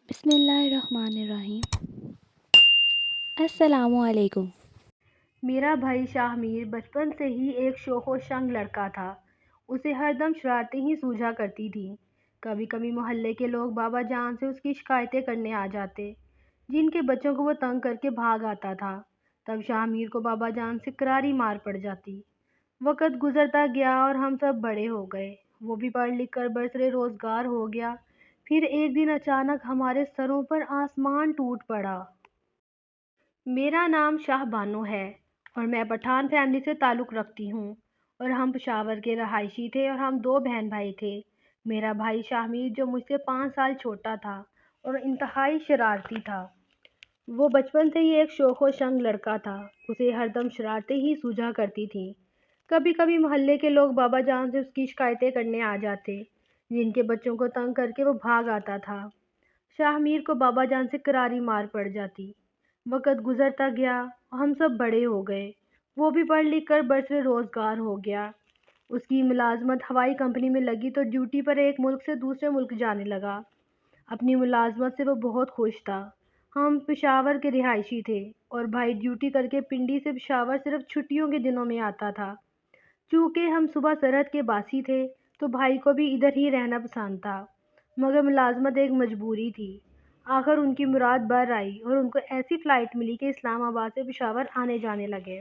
بسم اللہ الرحمن الرحیم۔ السلام علیکم۔ میرا بھائی شاہ میر بچپن سے ہی ایک شوخ و شنگ لڑکا تھا۔ اسے ہر دم شرارتیں ہی سوجھا کرتی تھیں۔ کبھی کبھی محلے کے لوگ بابا جان سے اس کی شکایتیں کرنے آ جاتے، جن کے بچوں کو وہ تنگ کر کے بھاگ آتا تھا۔ تب شاہ میر کو بابا جان سے کراری مار پڑ جاتی۔ وقت گزرتا گیا اور ہم سب بڑے ہو گئے۔ وہ بھی پڑھ لکھ کر برسر روزگار ہو گیا۔ پھر ایک دن اچانک ہمارے سروں پر آسمان ٹوٹ پڑا۔ میرا نام شاہ بانو ہے اور میں پٹھان فیملی سے تعلق رکھتی ہوں، اور ہم پشاور کے رہائشی تھے اور ہم 2 بہن بھائی تھے۔ میرا بھائی شاہ میر جو مجھ سے 5 سال چھوٹا تھا اور انتہائی شرارتی تھا۔ وہ بچپن سے ہی ایک شوخ و شنگ لڑکا تھا۔ اسے ہر دم شرارتیں ہی سوجھا کرتی تھیں۔ کبھی کبھی محلے کے لوگ بابا جان سے اس کی شکایتیں کرنے آ جاتے، جن کے بچوں کو تنگ کر کے وہ بھاگ آتا تھا۔ شاہ میر کو بابا جان سے کراری مار پڑ جاتی۔ وقت گزرتا گیا، ہم سب بڑے ہو گئے۔ وہ بھی پڑھ لکھ کر برسر روزگار ہو گیا۔ اس کی ملازمت ہوائی کمپنی میں لگی تو ڈیوٹی پر ایک ملک سے دوسرے ملک جانے لگا۔ اپنی ملازمت سے وہ بہت خوش تھا۔ ہم پشاور کے رہائشی تھے اور بھائی ڈیوٹی کر کے پنڈی سے پشاور صرف چھٹیوں کے دنوں میں آتا تھا۔ چونکہ ہم صبح سرحد کے باسی تھے تو بھائی کو بھی ادھر ہی رہنا پسند تھا، مگر ملازمت ایک مجبوری تھی۔ آخر ان کی مراد بر آئی اور ان کو ایسی فلائٹ ملی کہ اسلام آباد سے پشاور آنے جانے لگے۔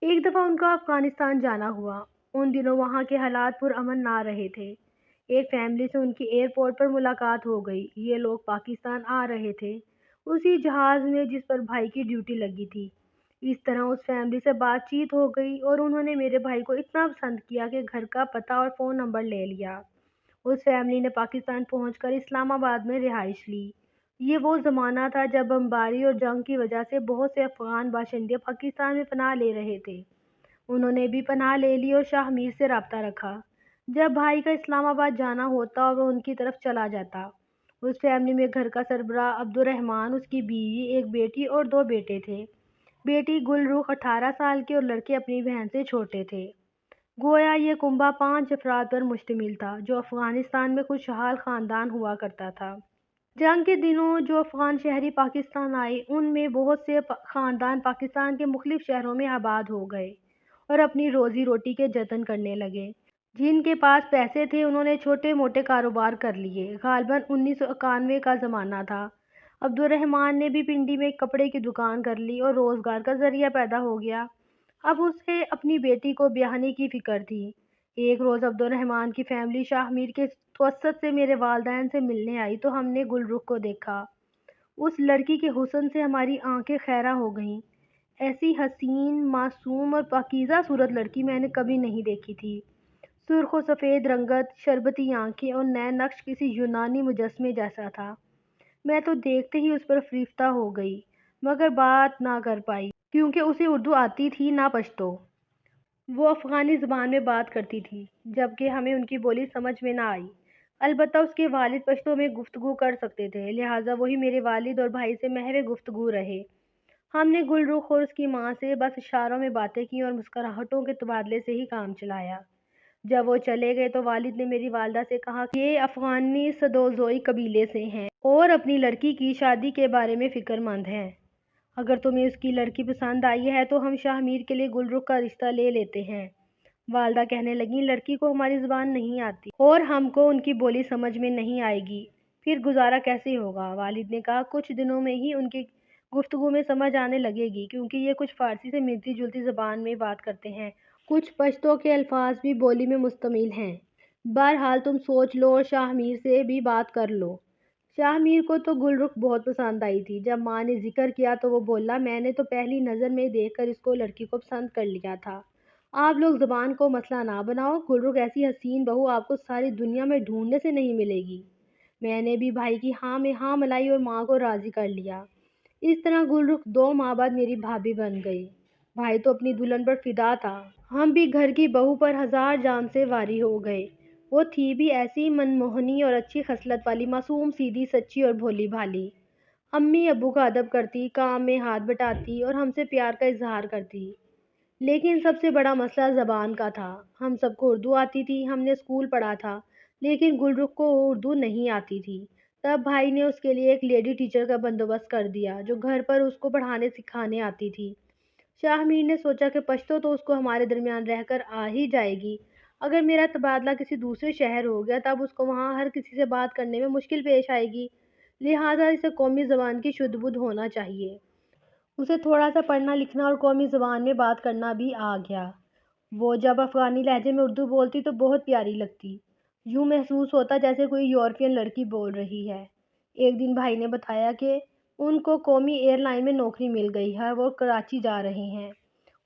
ایک دفعہ ان کا افغانستان جانا ہوا۔ ان دنوں وہاں کے حالات پرامن نہ رہے تھے۔ ایک فیملی سے ان کی ایئرپورٹ پر ملاقات ہو گئی۔ یہ لوگ پاکستان آ رہے تھے، اسی جہاز میں جس پر بھائی کی ڈیوٹی لگی تھی۔ اس طرح اس فیملی سے بات چیت ہو گئی اور انہوں نے میرے بھائی کو اتنا پسند کیا کہ گھر کا پتہ اور فون نمبر لے لیا۔ اس فیملی نے پاکستان پہنچ کر اسلام آباد میں رہائش لی۔ یہ وہ زمانہ تھا جب بمباری اور جنگ کی وجہ سے بہت سے افغان باشندے پاکستان میں پناہ لے رہے تھے۔ انہوں نے بھی پناہ لے لی اور شاہ میر سے رابطہ رکھا۔ جب بھائی کا اسلام آباد جانا ہوتا اور وہ ان کی طرف چلا جاتا۔ اس فیملی میں گھر کا سربراہ عبدالرحمن، اس کی بیوی، ایک بیٹی اور 2 بیٹے تھے۔ بیٹی گل رخ 18 سال کی اور لڑکے اپنی بہن سے چھوٹے تھے۔ گویا یہ کنبہ 5 افراد پر مشتمل تھا، جو افغانستان میں خوشحال خاندان ہوا کرتا تھا۔ جنگ کے دنوں جو افغان شہری پاکستان آئے، ان میں بہت سے خاندان پاکستان کے مختلف شہروں میں آباد ہو گئے اور اپنی روزی روٹی کے جتن کرنے لگے۔ جن کے پاس پیسے تھے انہوں نے چھوٹے موٹے کاروبار کر لیے۔ غالباً 1991 کا زمانہ تھا۔ عبدالرحمن نے بھی پنڈی میں ایک کپڑے کی دکان کر لی اور روزگار کا ذریعہ پیدا ہو گیا۔ اب اسے اپنی بیٹی کو بیاہنے کی فکر تھی۔ ایک روز عبدالرحمن کی فیملی شاہ میر کے توسط سے میرے والدین سے ملنے آئی تو ہم نے گل رخ کو دیکھا۔ اس لڑکی کے حسن سے ہماری آنکھیں خیرہ ہو گئیں۔ ایسی حسین، معصوم اور پاکیزہ صورت لڑکی میں نے کبھی نہیں دیکھی تھی۔ سرخ و سفید رنگت، شربتی آنکھیں اور نئے نقش کسی یونانی مجسمے جیسا تھا۔ میں تو دیکھتے ہی اس پر فریفتہ ہو گئی، مگر بات نہ کر پائی کیونکہ اسے اردو آتی تھی نہ پشتو۔ وہ افغانی زبان میں بات کرتی تھی، جبکہ ہمیں ان کی بولی سمجھ میں نہ آئی۔ البتہ اس کے والد پشتو میں گفتگو کر سکتے تھے، لہٰذا وہی میرے والد اور بھائی سے محو گفتگو رہے۔ ہم نے گل رخ اور اس کی ماں سے بس اشاروں میں باتیں کی اور مسکراہٹوں کے تبادلے سے ہی کام چلایا۔ جب وہ چلے گئے تو والد نے میری والدہ سے کہا کہ یہ افغانی سدوزوئی قبیلے سے ہیں اور اپنی لڑکی کی شادی کے بارے میں فکر مند ہیں۔ اگر تمہیں اس کی لڑکی پسند آئی ہے تو ہم شاہ میر کے لیے گل رخ کا رشتہ لے لیتے ہیں۔ والدہ کہنے لگیں، لڑکی کو ہماری زبان نہیں آتی اور ہم کو ان کی بولی سمجھ میں نہیں آئے گی، پھر گزارا کیسے ہوگا؟ والد نے کہا، کچھ دنوں میں ہی ان کی گفتگو میں سمجھ آنے لگے گی، کیونکہ یہ کچھ فارسی سے ملتی جلتی زبان میں بات کرتے ہیں، کچھ پشتو کے الفاظ بھی بولی میں مشتمل ہیں۔ بہرحال تم سوچ لو اور شاہ میر سے بھی بات کر لو۔ شاہ میر کو تو گل رخ بہت پسند آئی تھی۔ جب ماں نے ذکر کیا تو وہ بولا، میں نے تو پہلی نظر میں دیکھ کر اس کو لڑکی کو پسند کر لیا تھا۔ آپ لوگ زبان کو مسئلہ نہ بناؤ، گل رخ ایسی حسین بہو آپ کو ساری دنیا میں ڈھونڈنے سے نہیں ملے گی۔ میں نے بھی بھائی کی ہاں میں ہاں ملائی اور ماں کو راضی کر لیا۔ اس طرح گل رخ 2 ماہ بعد میری بھابھی بن گئی۔ بھائی تو اپنی دلہن پر فدا تھا۔ ہم بھی گھر کی بہو پر ہزار جان سے واری ہو گئے۔ وہ تھی بھی ایسی منموہنی اور اچھی خصلت والی، معصوم، سیدھی، سچی اور بھولی بھالی۔ امی ابو کا ادب کرتی، کام میں ہاتھ بٹاتی اور ہم سے پیار کا اظہار کرتی۔ لیکن سب سے بڑا مسئلہ زبان کا تھا۔ ہم سب کو اردو آتی تھی، ہم نے اسکول پڑھا تھا، لیکن گل رخ کو اردو نہیں آتی تھی۔ तब भाई ने उसके लिए एक लेडी टीचर का बंदोबस्त कर दिया जो घर पर उसको पढ़ाने सिखाने आती थी। शाहमीर ने सोचा कि पश्तो तो उसको हमारे दरमियान रहकर आ ही जाएगी। अगर मेरा तबादला किसी दूसरे शहर हो गया तब उसको वहाँ हर किसी से बात करने में मुश्किल पेश आएगी। लिहाजा इसे कौमी ज़बान की शुद्ध बुद्ध होना चाहिए। उसे थोड़ा सा पढ़ना लिखना और कौमी ज़बान में बात करना भी आ गया। वो जब अफ़गानी लहजे में उर्दू बोलती तो बहुत प्यारी लगती। यूँ महसूस होता जैसे कोई यूरोपियन लड़की बोल रही है। एक दिन भाई ने बताया कि उनको कौमी एयरलाइन में नौकरी मिल गई है और वो कराची जा रहे हैं।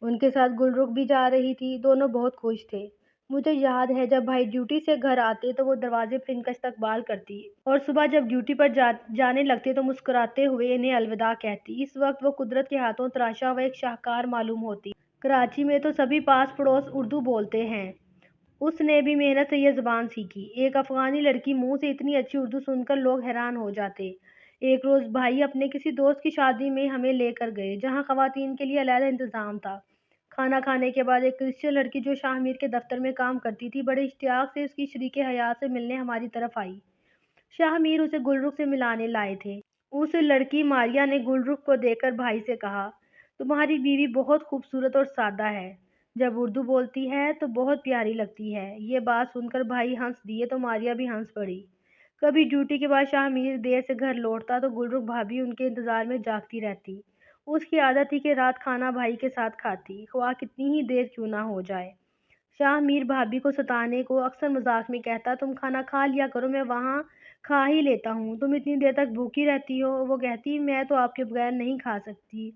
उनके साथ गुलरुख भी जा रही थी। दोनों बहुत खुश थे। मुझे याद है जब भाई ड्यूटी से घर आते तो वो दरवाजे पर इनका इस्तकबाल करती और सुबह जब ड्यूटी पर जाने लगते तो मुस्कुराते हुए इन्हें अलविदा कहती। इस वक्त वो कुदरत के हाथों तराशा हुआ एक शाहकार मालूम होती। कराची में तो सभी पास पड़ोस उर्दू बोलते हैं। उसने भी मेहनत से यह ज़बान सीखी। एक अफ़गानी लड़की मुंह से इतनी अच्छी उर्दू सुनकर लोग हैरान हो जाते। एक रोज़ भाई अपने किसी दोस्त की शादी में हमें लेकर गए जहाँ ख़वातीन के लिए अलहदा इंतज़ाम था। खाना खाने के बाद एक क्रिश्चियन लड़की जो शाहमीर के दफ्तर में काम करती थी बड़े इश्तियाक से उसकी शरीके हयात से मिलने हमारी तरफ आई। शाहमीर उसे गुलरुख से मिलाने लाए थे। उस लड़की मारिया ने गुलरुख को देखकर भाई से कहा, तुम्हारी बीवी बहुत खूबसूरत और सादा है। जब उर्दू बोलती है तो बहुत प्यारी लगती है। ये बात सुनकर भाई हंस दिए तो मारिया भी हंस पड़ी। कभी ड्यूटी के बाद शाहमीर देर से घर लौटता तो गुलरुख भाभी उनके इंतजार में जागती रहती। उसकी आदत थी कि रात खाना भाई के साथ खाती, ख्वाह कितनी ही देर क्यों ना हो जाए। शाहमीर भाभी को सताने को अक्सर मजाक में कहता, तुम खाना खा लिया करो, मैं वहाँ खा ही लेता हूँ, तुम इतनी देर तक भूखी रहती हो। वो कहती, मैं तो आपके बगैर नहीं खा सकती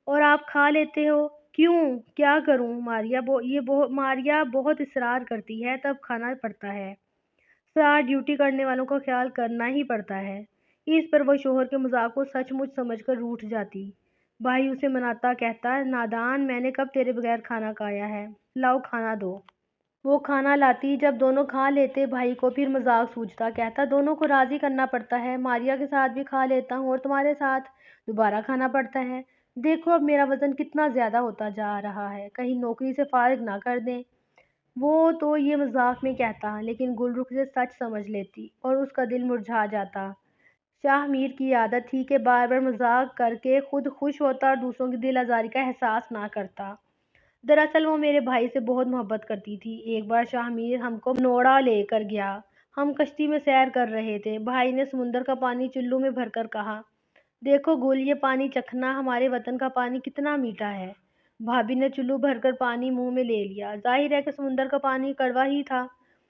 और आप खा लेते हो। क्यों, क्या करूँ? मारिया बहुत इसरार करती है तब खाना पड़ता है। साथ ड्यूटी करने वालों का ख्याल करना ही पड़ता है। इस पर वो शोहर के मजाक को सचमुच समझकर रूठ जाती। भाई उसे मनाता, कहता, नादान, मैंने कब तेरे बगैर खाना खाया है, लाओ खाना दो। वो खाना लाती। जब दोनों खा लेते भाई को फिर मजाक सूझता, कहता, दोनों को राजी करना पड़ता है, मारिया के साथ भी खा लेता हूँ और तुम्हारे साथ दोबारा खाना पड़ता है। देखो अब मेरा वजन कितना ज्यादा होता जा रहा है, कहीं नौकरी से फारिग ना कर दें। वो तो ये मजाक में कहता लेकिन गुलरुख से सच समझ लेती और उसका दिल मुरझा जाता। शाहमीर की आदत थी कि बार बार मजाक करके खुद खुश होता और दूसरों की दिल आज़ारी का एहसास ना करता। दरअसल वो मेरे भाई से बहुत मोहब्बत करती थी। एक बार शाहमीर हमको नोड़ा लेकर गया। हम कश्ती में सैर कर रहे थे। भाई ने समुंदर का पानी चुल्लू में भरकर कहा, देखो गुल, ये पानी चखना, हमारे वतन का पानी कितना मीठा है। भाभी ने चुल्लू भरकर पानी मुंह में ले लिया। जाहिर है कि समुंदर का पानी कड़वा ही था,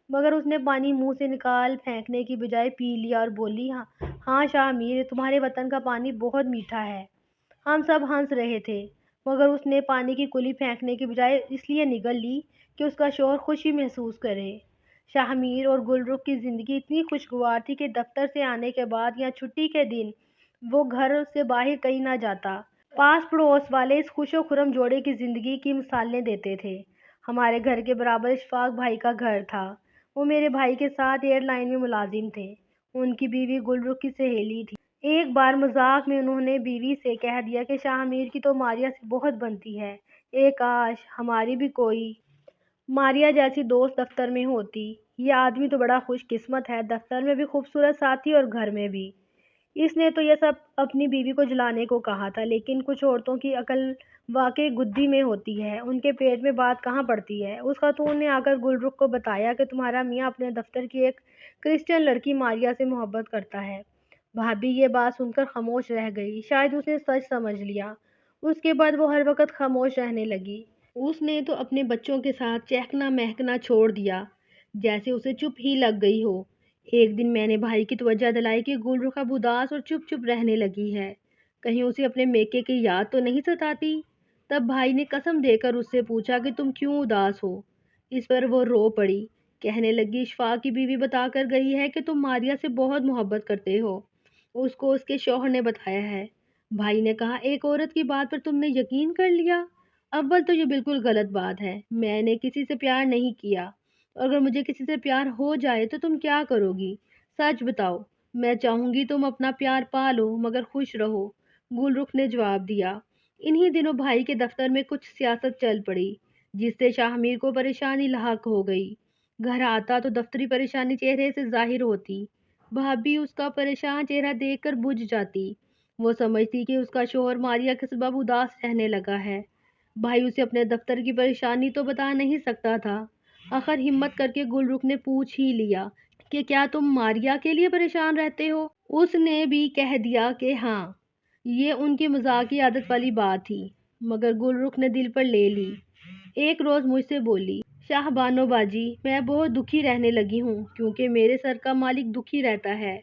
मगर उसने पानी मुंह से निकाल फेंकने की बजाय पी लिया और बोली, हाँ हाँ शाहमीर, तुम्हारे वतन का पानी बहुत मीठा है। हम सब हंस रहे थे, मगर उसने पानी की कुली फेंकने की बजाय इसलिए निगल ली कि उसका शौहर खुशी महसूस करे। शाहमीर और गुलरुख की ज़िंदगी इतनी खुशगवार थी कि दफ्तर से आने के बाद या छुट्टी के दिन वो घर से बाहर कहीं ना जाता। पास पड़ोस वाले इस खुशो खुरम जोड़े की ज़िंदगी की मिसालें देते थे। हमारे घर के बराबर इशफाक भाई का घर था। वो मेरे भाई के साथ एयरलाइन में मुलाजिम थे। उनकी बीवी गुलरुख की सहेली थी। एक बार मजाक में उन्होंने बीवी से कह दिया कि शाहमीर की तो मारिया से बहुत बनती है, एक काश हमारी भी कोई मारिया जैसी दोस्त दफ्तर में होती। ये आदमी तो बड़ा खुशकिस्मत है, दफ्तर में भी खूबसूरत साथी और घर में भी। इसने तो यह सब अपनी बीवी को जलाने को कहा था, लेकिन कुछ औरतों की अकल वाकई गुद्दी में होती है, उनके पेट में बात कहाँ पड़ती है। उस खातून ने आकर गुलरुख को बताया कि तुम्हारा मियाँ अपने दफ्तर की एक क्रिश्चियन लड़की मारिया से मोहब्बत करता है। भाभी ये बात सुनकर खामोश रह गई। शायद उसने सच समझ लिया। उसके बाद वो हर वक्त खामोश रहने लगी। उसने तो अपने बच्चों के साथ चहकना महकना छोड़ दिया, जैसे उसे चुप ही लग गई हो। एक दिन मैंने भाई की तवज्जो दिलाई कि गुलरुख अब उदास और चुप चुप रहने लगी है, कहीं उसे अपने मेके की याद तो नहीं सताती। तब भाई ने कसम देकर उससे पूछा कि तुम क्यों उदास हो। इस पर वो रो पड़ी, कहने लगी, इशफाक की बीवी बता कर गई है कि तुम मारिया से बहुत मोहब्बत करते हो, उसको उसके शौहर ने बताया है। भाई ने कहा, एक औरत की बात पर तुमने यकीन कर लिया? अव्वल तो ये बिल्कुल गलत बात है, मैंने किसी से प्यार नहीं किया। अगर मुझे किसी से प्यार हो जाए तो तुम क्या करोगी? सच बताओ। मैं चाहूंगी तुम अपना प्यार पालो मगर खुश रहो, गुलरुख ने जवाब दिया। इन्हीं दिनों भाई के दफ्तर में कुछ सियासत चल पड़ी, जिससे शाहमीर को परेशानी लाहक हो गई। घर आता तो दफ्तरी परेशानी चेहरे से जाहिर होती। भाभी उसका परेशान चेहरा देखकर बुझ जाती। वो समझती कि उसका शौहर मारिया के सबब उदास रहने लगा है। भाई उसे अपने दफ्तर की परेशानी तो बता नहीं सकता था। आखिर हिम्मत करके गुलरुख ने पूछ ही लिया कि क्या तुम मारिया के लिए परेशान रहते हो। उसने भी कह दिया कि हाँ, ये उनकी मजाक की आदत वाली बात थी, मगर गुलरुख ने दिल पर ले ली। एक रोज मुझसे बोली, शाहबानो बाजी, मैं बहुत दुखी रहने लगी हूँ क्योंकि मेरे सर का मालिक दुखी रहता है।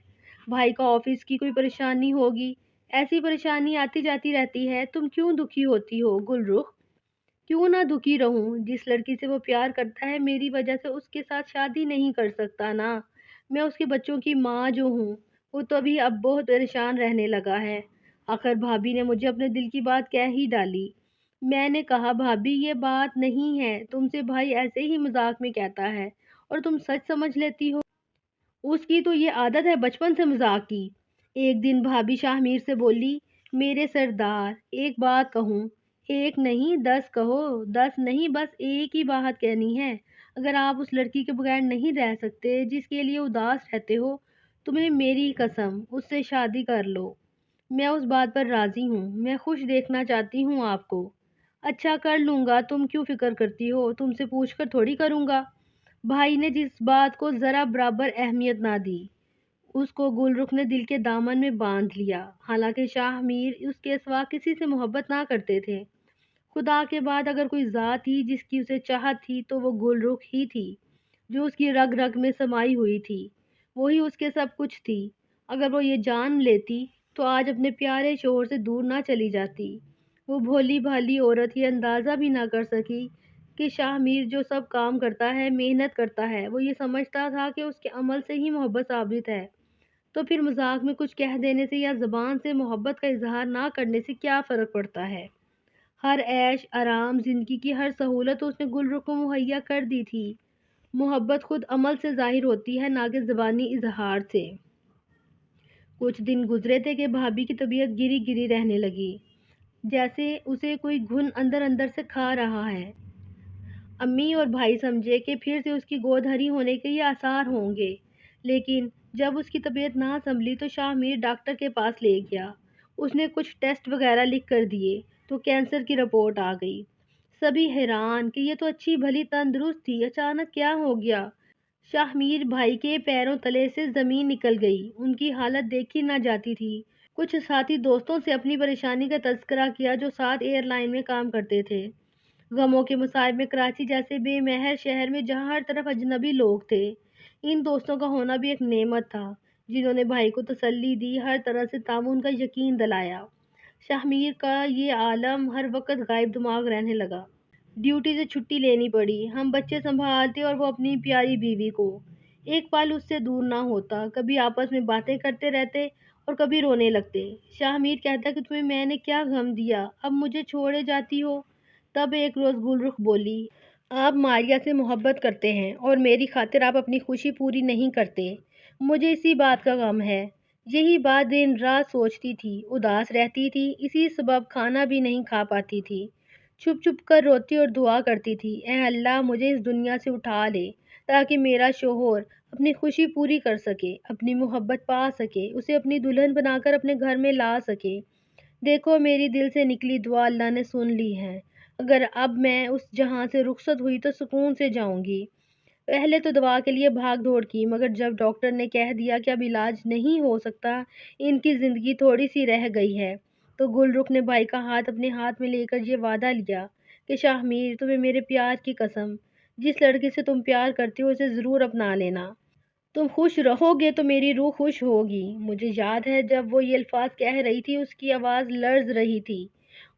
भाई का ऑफिस की कोई परेशानी होगी, ऐसी परेशानी आती जाती रहती है। तुम क्यों दुखी होती हो गुलरुख? क्यों ना दुखी रहूं? जिस लड़की से वो प्यार करता है मेरी वजह से उसके साथ शादी नहीं कर सकता ना। मैं उसके बच्चों की माँ जो हूँ, वो तो अभी अब बहुत परेशान रहने लगा है। आखिर भाभी ने मुझे अपने दिल की बात कह ही डाली। मैंने कहा, भाभी ये बात नहीं है, तुमसे भाई ऐसे ही मजाक में कहता है और तुम सच समझ लेती हो। उसकी तो ये आदत है बचपन से मजाक की। एक दिन भाभी शाहमीर से बोली, मेरे सरदार, एक बात कहूँ? एक नहीं 10 कहो। 10 नहीं, बस एक ही बात कहनी है। अगर आप उस लड़की के बगैर नहीं रह सकते जिसके लिए उदास रहते हो, तुम्हें मेरी कसम उससे शादी कर लो। मैं उस बात पर राजी हूँ। मैं खुश देखना चाहती हूँ आपको। अच्छा, कर लूंगा, तुम क्यों फिक्र करती हो? तुमसे पूछकर थोड़ी करूंगा। भाई ने जिस बात को जरा बराबर अहमियत ना दी, उसको गुलरुख ने दिल के दामन में बांध लिया। हालांकि शाह मीर उसके सिवा किसी से मोहब्बत ना करते थे। खुदा के बाद अगर कोई जात थी जिसकी उसे चाहत थी तो वो गुलरुख ही थी, जो उसकी रग रग में समाई हुई थी। वही उसके सब कुछ थी। अगर वो ये जान लेती तो आज अपने प्यारे शोहर से दूर ना चली जाती। वो भोली भाली औरत ये अंदाजा भी ना कर सकी कि शाह मीर जो सब काम करता है, मेहनत करता है, वो ये समझता था कि उसके अमल से ही मोहब्बत साबित है। तो फिर मजाक में कुछ कह देने से या जबान से मोहब्बत का इजहार ना करने से क्या फर्क पड़ता है? हर ऐश आराम, जिंदगी की हर सहूलत उसने गुलरुख को मुहैया कर दी थी। मोहब्बत खुद अमल से जाहिर होती है, ना कि ज़बानी इजहार से। कुछ दिन गुजरे थे कि भाभी की तबीयत गिरी गिरी रहने लगी, जैसे उसे कोई घुन अंदर अंदर से खा रहा है। अम्मी और भाई समझे कि फिर से उसकी गोद हरी होने के ये आसार होंगे, लेकिन जब उसकी तबीयत ना संभली तो शाह मीर डॉक्टर के पास ले गया। उसने कुछ टेस्ट वगैरह लिख कर दिए तो कैंसर की रिपोर्ट आ गई। सभी हैरान कि ये तो अच्छी भली तंदुरुस्त थी, अचानक क्या हो गया। शाहमीर भाई के पैरों तले से जमीन निकल गई। उनकी हालत देखी ना जाती थी। कुछ साथी दोस्तों से अपनी परेशानी का तज़किरा किया जो साथ एयरलाइन में काम करते थे। गमों के मुसाइब में कराची जैसे बेमहर शहर में जहाँ हर तरफ अजनबी लोग थे, इन दोस्तों का होना भी एक नेमत था, जिन्होंने भाई को तसल्ली दी, हर तरह से तामुन का यकीन दिलाया। शाहमीर का ये आलम हर वक्त गायब दिमाग रहने लगा। ड्यूटी से छुट्टी लेनी पड़ी। हम बच्चे संभालते और वो अपनी प्यारी बीवी को। एक पल उससे दूर ना होता। कभी आपस में बातें करते रहते और कभी रोने लगते। शाहमीर कहता कि तुम्हें मैंने क्या गम दिया, अब मुझे छोड़े जाती हो। तब एक रोज गुलरुख बोली, आप मारिया से मोहब्बत करते हैं और मेरी खातिर आप अपनी खुशी पूरी नहीं करते। मुझे इसी बात का गम है। यही बात दिन रात सोचती थी, उदास रहती थी, इसी सबब खाना भी नहीं खा पाती थी। छुप छुप कर रोती और दुआ करती थी, ए अल्लाह मुझे इस दुनिया से उठा ले, ताकि मेरा शोहर अपनी खुशी पूरी कर सके, अपनी मोहब्बत पा सके, उसे अपनी दुल्हन बनाकर अपने घर में ला सके। देखो मेरी दिल से निकली दुआ अल्लाह ने सुन ली है। अगर अब मैं उस जहां से रुखसत हुई तो सुकून से जाऊंगी। पहले तो दवा के लिए भाग दौड़ की, मगर जब डॉक्टर ने कह दिया कि अब इलाज नहीं हो सकता, इनकी ज़िंदगी थोड़ी सी रह गई है, तो गुलरुख ने भाई का हाथ अपने हाथ में लेकर ये वादा लिया कि शाहमीर, तुम्हें मेरे प्यार की कसम, जिस लड़के से तुम प्यार करते हो उसे ज़रूर अपना लेना। तुम खुश रहोगे तो मेरी रूह खुश होगी। मुझे याद है जब वो ये अल्फाज कह रही थी उसकी आवाज़ लर्ज रही थी।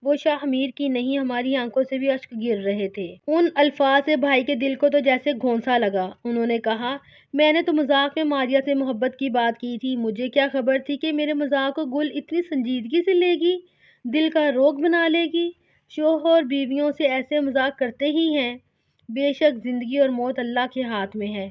वो शाहमीर की नहीं, हमारी आंखों से भी अश्क गिर रहे थे। उन अल्फाज से भाई के दिल को तो जैसे घोंसा लगा। उन्होंने कहा, मैंने तो मजाक में मारिया से मोहब्बत की बात की थी। मुझे क्या खबर थी कि मेरे मजाक को गुल इतनी संजीदगी से लेगी, दिल का रोग बना लेगी। शोहर बीवियों से ऐसे मजाक करते ही हैं। बेशक जिंदगी और मौत अल्लाह के हाथ में है।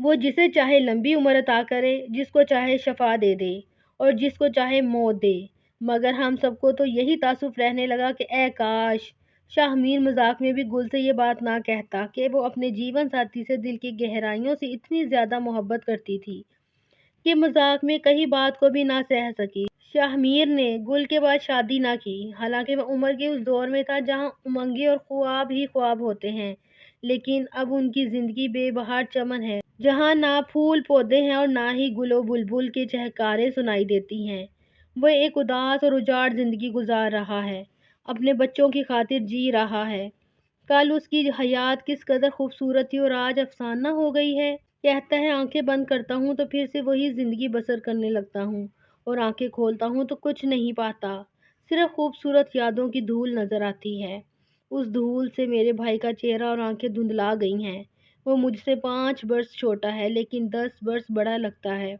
वो जिसे चाहे लंबी उम्र अता करे, जिसको चाहे शफा दे दे और जिसको चाहे मौत दे। मगर हम सबको तो यही तासुफ रहने लगा कि ए काश शाहमीर मजाक में भी गुल से ये बात ना कहता कि वो अपने जीवन साथी से दिल की गहराइयों से इतनी ज्यादा मोहब्बत करती थी کے مذاق میں کہیں بات کو بھی نہ سہ سکی۔ شاہ میر نے گل کے بعد شادی نہ کی، حالانکہ وہ عمر کے اس دور میں تھا جہاں امنگیں اور خواب ہی خواب ہوتے ہیں، لیکن اب ان کی زندگی بے بہار چمن ہے، جہاں نہ پھول پودے ہیں اور نہ ہی گل و بلبل کے چہکاریں سنائی دیتی ہیں۔ وہ ایک اداس اور اجاڑ زندگی گزار رہا ہے، اپنے بچوں کی خاطر جی رہا ہے۔ کل اس کی حیات کس قدر خوبصورت تھی اور آج افسانہ ہو گئی ہے۔ کہتا ہے آنکھیں بند کرتا ہوں تو پھر سے وہی زندگی بسر کرنے لگتا ہوں، اور آنکھیں کھولتا ہوں تو کچھ نہیں پاتا، صرف خوبصورت یادوں کی دھول نظر آتی ہے۔ اس دھول سے میرے بھائی کا چہرہ اور آنکھیں دھندلا گئی ہیں۔ وہ مجھ سے 5 برس چھوٹا ہے لیکن 10 برس بڑا لگتا ہے۔